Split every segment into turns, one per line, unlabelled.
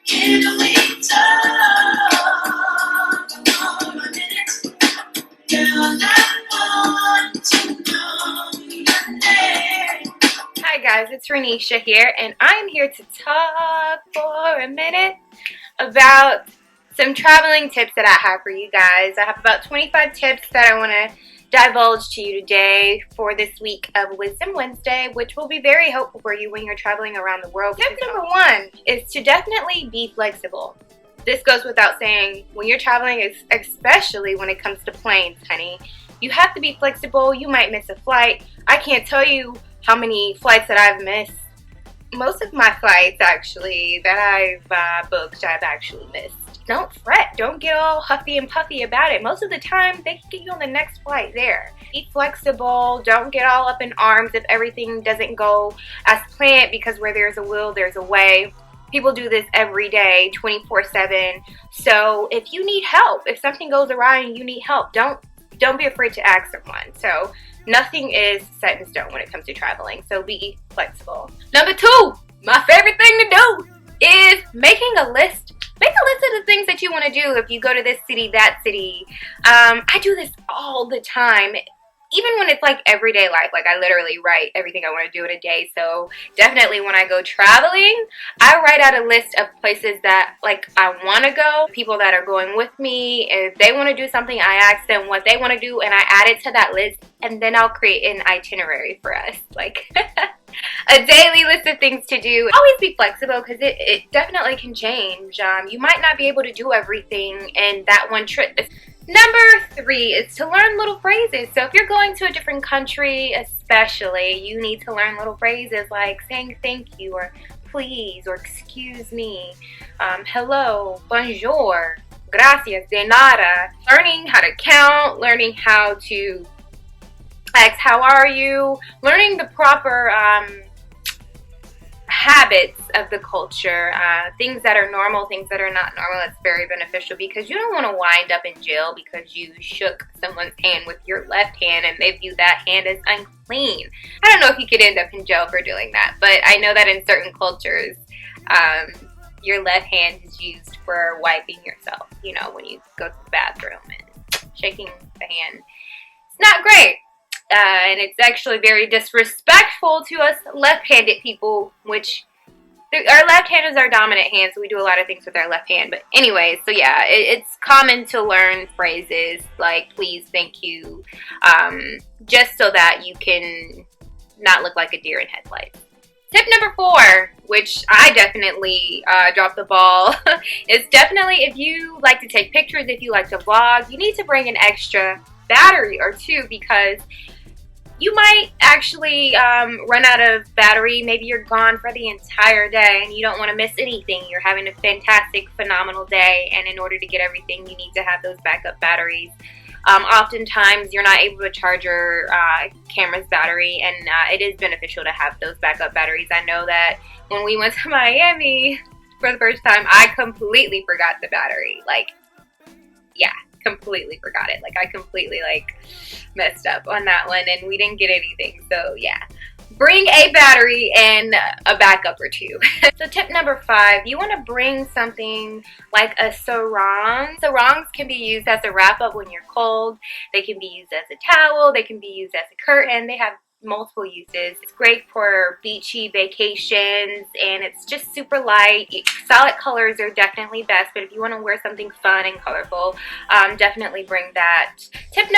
Can we talk for a minute? Girl, I want to know your name. Hi guys, it's Renisha here, and I'm here to talk for a minute about some traveling tips that I have for you guys. I have about 25 tips that I want to divulge to you today for this week of Wisdom Wednesday, which will be very helpful for you when you're traveling around the world. Tip number one is to definitely be flexible. This goes without saying. When you're traveling, especially when it comes to planes, honey, you have to be flexible. You might miss a flight. I can't tell you how many flights that I've missed. Most of my flights, actually, that I've booked, I've actually missed. Don't fret. Don't get all huffy and puffy about it. Most of the time, they can get you on the next flight there. Be flexible. Don't get all up in arms if everything doesn't go as planned, because where there's a will, there's a way. People do this every day, 24/7. So if you need help, if something goes awry and you need help, don't be afraid to ask someone. So nothing is set in stone when it comes to traveling. So be flexible. Number two, my favorite thing to do is making a list. Make a list of the things that you want to do if you go to this city, that city. I do this all the time. Even when it's like everyday life, like I literally write everything I want to do in a day. So definitely when I go traveling, I write out a list of places that like I want to go, people that are going with me. If they want to do something, I ask them what they want to do and I add it to that list, and then I'll create an itinerary for us. Like a daily list of things to do. Always be flexible, because it definitely can change. You might not be able to do everything in that one trip. Number three is to learn little phrases. So if you're going to a different country, especially, you need to learn little phrases like saying thank you, or please, or excuse me, hello, bonjour, gracias, de nada. Learning how to count, learning how to ask how are you, learning the proper habits of the culture, things that are normal, things that are not normal. That's very beneficial, because you don't want to wind up in jail because you shook someone's hand with your left hand and they view that hand as unclean. I don't know if you could end up in jail for doing that, but I know that in certain cultures, your left hand is used for wiping yourself, you know, when you go to the bathroom, and shaking the hand. It's not great. And it's actually very disrespectful to us left-handed people, which our left hand is our dominant hand, so we do a lot of things with our left hand. But anyways, so yeah, it's common to learn phrases like please, thank you, just so that you can not look like a deer in headlights. Tip number four, which I definitely dropped the ball, is definitely if you like to take pictures, if you like to vlog, you need to bring an extra battery or two, because you might actually run out of battery. Maybe you're gone for the entire day and you don't want to miss anything. You're having a fantastic, phenomenal day, and in order to get everything, you need to have those backup batteries. Oftentimes, you're not able to charge your camera's battery, and it is beneficial to have those backup batteries. I know that when we went to Miami for the first time, I completely forgot the battery. Like, yeah. Completely forgot it. Like I completely messed up on that one, and we didn't get anything. So yeah, bring a battery and a backup or two. So tip number five, you want to bring something like a sarong. Sarongs can be used as a wrap up when you're cold. They can be used as a towel. They can be used as a curtain. They have multiple uses. It's great for beachy vacations, and it's just super light. Solid colors are definitely best, but if you want to wear something fun and colorful, definitely bring that. Tip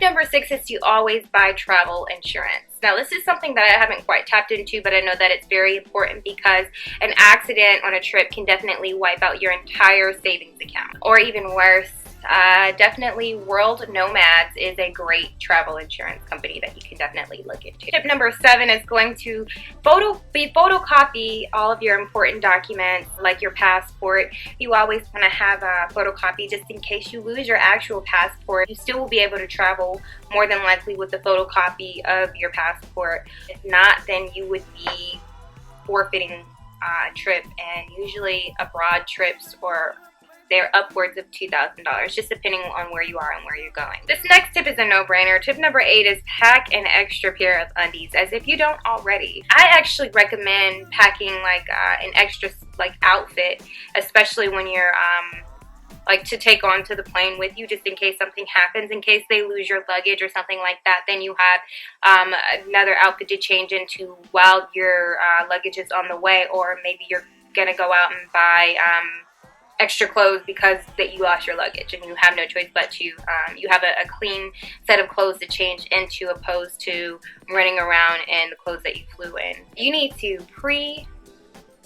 number six is to always buy travel insurance. Now, this is something that I haven't quite tapped into, but I know that it's very important, because an accident on a trip can definitely wipe out your entire savings account, or even worse. Definitely World Nomads is a great travel insurance company that you can definitely look into. Tip number seven is going to photocopy all of your important documents, like your passport. You always want to have a photocopy just in case you lose your actual passport. You still will be able to travel more than likely with the photocopy of your passport. If not, then you would be forfeiting trip, and usually abroad trips or they're upwards of $2,000, just depending on where you are and where you're going. This next tip is a no-brainer. Tip number 8 is pack an extra pair of undies, as if you don't already. I actually recommend packing like an extra like outfit, especially when you're like to take onto the plane with you, just in case something happens, in case they lose your luggage or something like that. Then you have another outfit to change into while your luggage is on the way, or maybe you're gonna go out and buy extra clothes because that you lost your luggage and you have no choice but to you have a clean set of clothes to change into, opposed to running around in the clothes that you flew in. You need to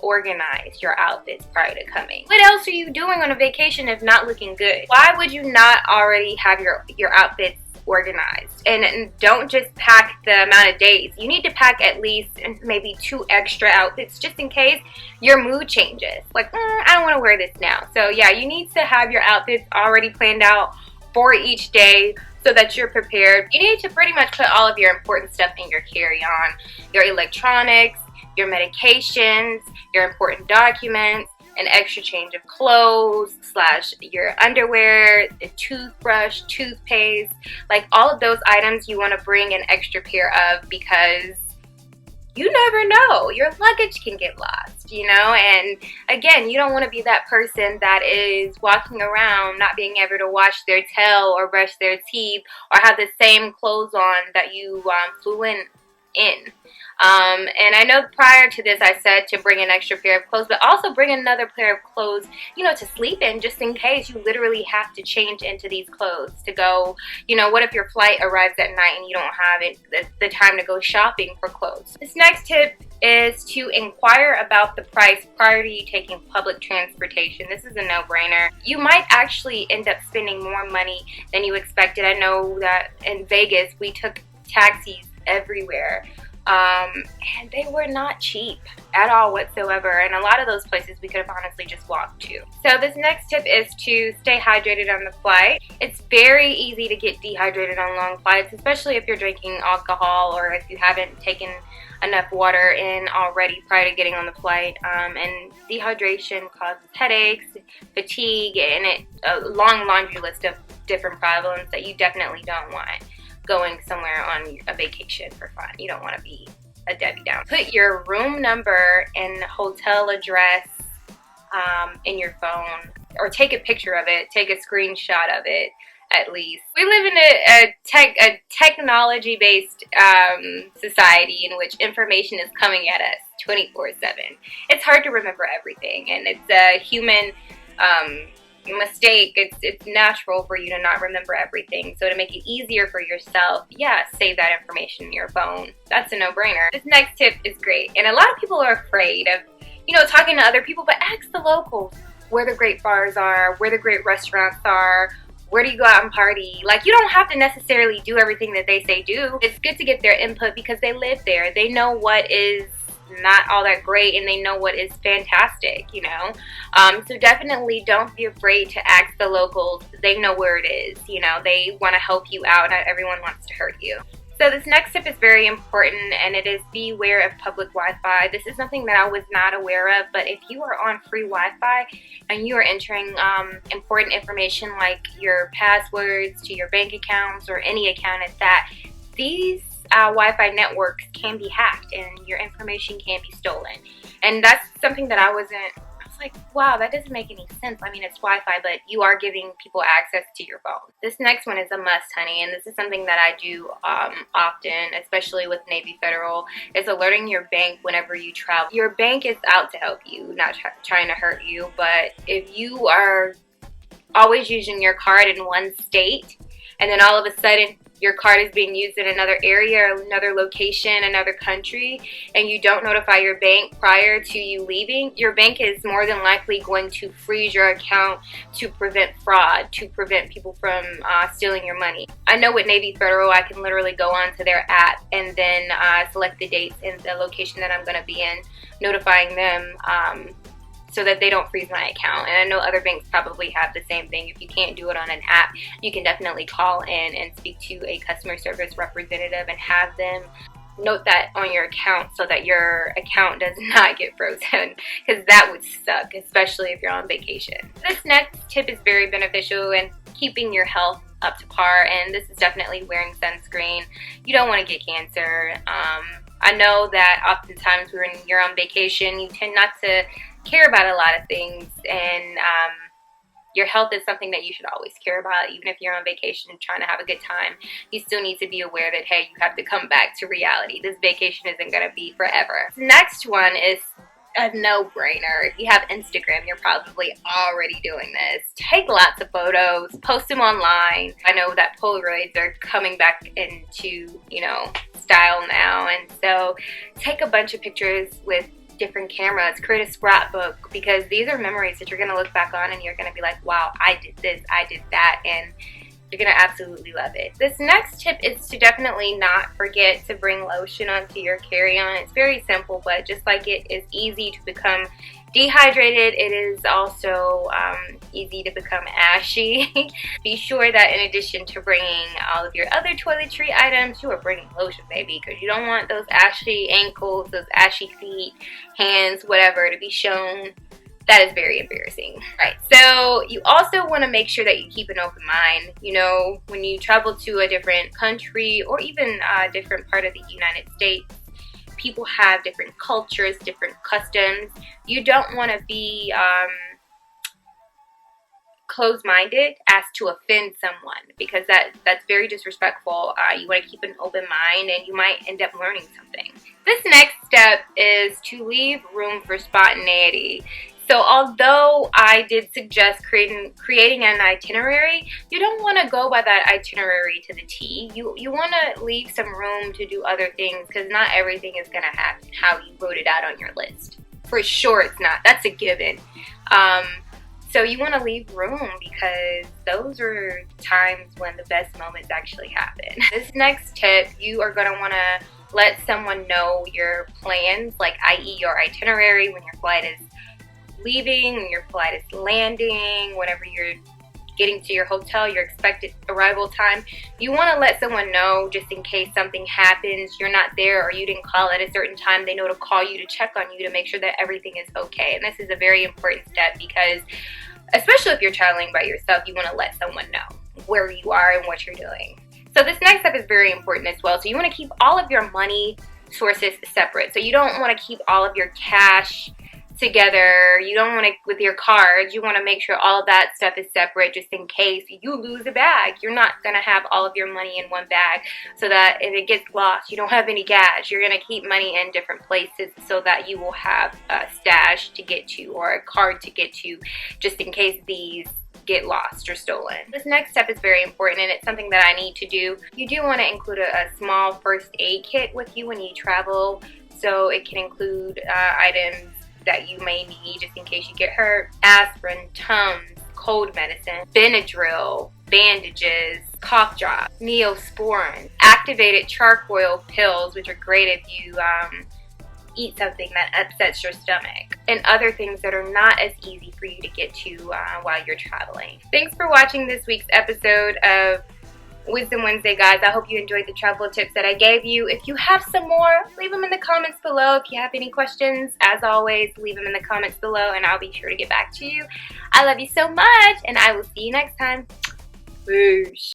organize your outfits prior to coming. What else are you doing on a vacation if not looking good? Why would you not already have your outfits organized? And don't just pack the amount of days. You need to pack at least maybe 2 extra outfits, just in case your mood changes. Like, I don't want to wear this now. So yeah, you need to have your outfits already planned out for each day, so that you're prepared. You need to pretty much put all of your important stuff in your carry-on, your electronics, your medications, your important documents, an extra change of clothes, / your underwear, a toothbrush, toothpaste, like all of those items you want to bring an extra pair of, because you never know, your luggage can get lost, you know. And again, you don't want to be that person that is walking around not being able to wash their tail or brush their teeth or have the same clothes on that you flew in. And I know prior to this I said to bring an extra pair of clothes, but also bring another pair of clothes, you know, to sleep in, just in case you literally have to change into these clothes to go, you know, what if your flight arrives at night and you don't have the time to go shopping for clothes. This next tip is to inquire about the price prior to you taking public transportation. This is a no-brainer. You might actually end up spending more money than you expected. I know that in Vegas we took taxis everywhere, and they were not cheap at all whatsoever, and a lot of those places we could have honestly just walked to. So this next tip is to stay hydrated on the flight. It's very easy to get dehydrated on long flights, especially if you're drinking alcohol or if you haven't taken enough water in already prior to getting on the flight, and dehydration causes headaches, fatigue, and a long laundry list of different problems that you definitely don't want going somewhere on a vacation for fun. You don't want to be a Debbie Downer. Put your room number and hotel address in your phone, or take a picture of it, take a screenshot of it at least. We live in a technology-based society in which information is coming at us 24/7. It's hard to remember everything, and it's a human mistake. It's natural for you to not remember everything. So to make it easier for yourself, yeah, save that information in your phone. That's a no-brainer. This next tip is great, and a lot of people are afraid of, you know, talking to other people, but ask the locals where the great bars are, where the great restaurants are, where do you go out and party. Like, you don't have to necessarily do everything that they say do. It's good to get their input because they live there. They know what is not all that great, and they know what is fantastic, you know. So definitely don't be afraid to ask the locals. They know where it is, you know. They want to help you out. Not everyone wants to hurt you. So this next tip is very important, and it is beware of public Wi-Fi. This is something that I was not aware of, but if you are on free Wi-Fi and you are entering important information like your passwords to your bank accounts or any account at that, these Wi-Fi networks can be hacked and your information can be stolen. And that's something that I was like, wow, that doesn't make any sense. I mean, it's Wi-Fi, but you are giving people access to your phone. This next one is a must, honey, and this is something that I do often, especially with Navy Federal, is alerting your bank whenever you travel. Your bank is out to help you, not trying to hurt you, but if you are always using your card in one state, and then all of a sudden your card is being used in another area, another location, another country, and you don't notify your bank prior to you leaving, your bank is more than likely going to freeze your account to prevent fraud, to prevent people from stealing your money. I know with Navy Federal, I can literally go onto their app and then select the dates and the location that I'm going to be in, notifying them so that they don't freeze my account. And I know other banks probably have the same thing. If you can't do it on an app, you can definitely call in and speak to a customer service representative and have them note that on your account so that your account does not get frozen, because that would suck, especially if you're on vacation. This next tip is very beneficial in keeping your health up to par, and this is definitely wearing sunscreen. You don't want to get cancer. I know that oftentimes when you're on vacation, you tend not to care about a lot of things, and your health is something that you should always care about. Even if you're on vacation and trying to have a good time, you still need to be aware that, hey, you have to come back to reality. This vacation isn't going to be forever. The next one is a no-brainer. If you have Instagram, you're probably already doing this. Take lots of photos, post them online. I know that Polaroids are coming back into, style now, and so take a bunch of pictures with different cameras, create a scrapbook, because these are memories that you're going to look back on and you're going to be like, wow, I did this, I did that, and you're going to absolutely love it. This next tip is to definitely not forget to bring lotion onto your carry-on. It's very simple, but just like it is easy to become dehydrated, it is also easy to become ashy. Be sure that in addition to bringing all of your other toiletry items, you are bringing lotion, baby, because you don't want those ashy ankles, those ashy feet, hands, whatever, to be shown. That is very embarrassing. Right, so you also want to make sure that you keep an open mind. When you travel to a different country or even a different part of the United States, people have different cultures, different customs. You don't want to be closed-minded as to offend someone, because that's very disrespectful. You want to keep an open mind, and you might end up learning something. This next step is to leave room for spontaneity. So although I did suggest creating an itinerary, you don't want to go by that itinerary to the T. You want to leave some room to do other things, because not everything is going to happen how you wrote it out on your list. For sure it's not. That's a given. So you want to leave room, because those are times when the best moments actually happen. This next tip, you are going to want to let someone know your plans, like i.e. your itinerary, when your flight is leaving, when your flight is landing, whenever you're getting to your hotel, your expected arrival time. You want to let someone know, just in case something happens, you're not there, or you didn't call at a certain time, they know to call you to check on you to make sure that everything is okay. And this is a very important step, because especially if you're traveling by yourself, you want to let someone know where you are and what you're doing. So this next step is very important as well. So you want to keep all of your money sources separate. So you don't want to keep all of your cash together. You don't want to, with your cards, you want to make sure all of that stuff is separate, just in case you lose a bag. You're not going to have all of your money in one bag, so that if it gets lost, you don't have any cash. You're going to keep money in different places so that you will have a stash to get to, or a card to get to, just in case these get lost or stolen. This next step is very important, and it's something that I need to do. You do want to include a small first aid kit with you when you travel, so it can include items that you may need just in case you get hurt: aspirin, Tums, cold medicine, Benadryl, bandages, cough drops, Neosporin, activated charcoal pills, which are great if you eat something that upsets your stomach, and other things that are not as easy for you to get to while you're traveling. Thanks for watching this week's episode of Wisdom Wednesday, guys. I hope you enjoyed the travel tips that I gave you. If you have some more, leave them in the comments below. If you have any questions, as always, leave them in the comments below, and I'll be sure to get back to you. I love you so much, and I will see you next time. Boosh.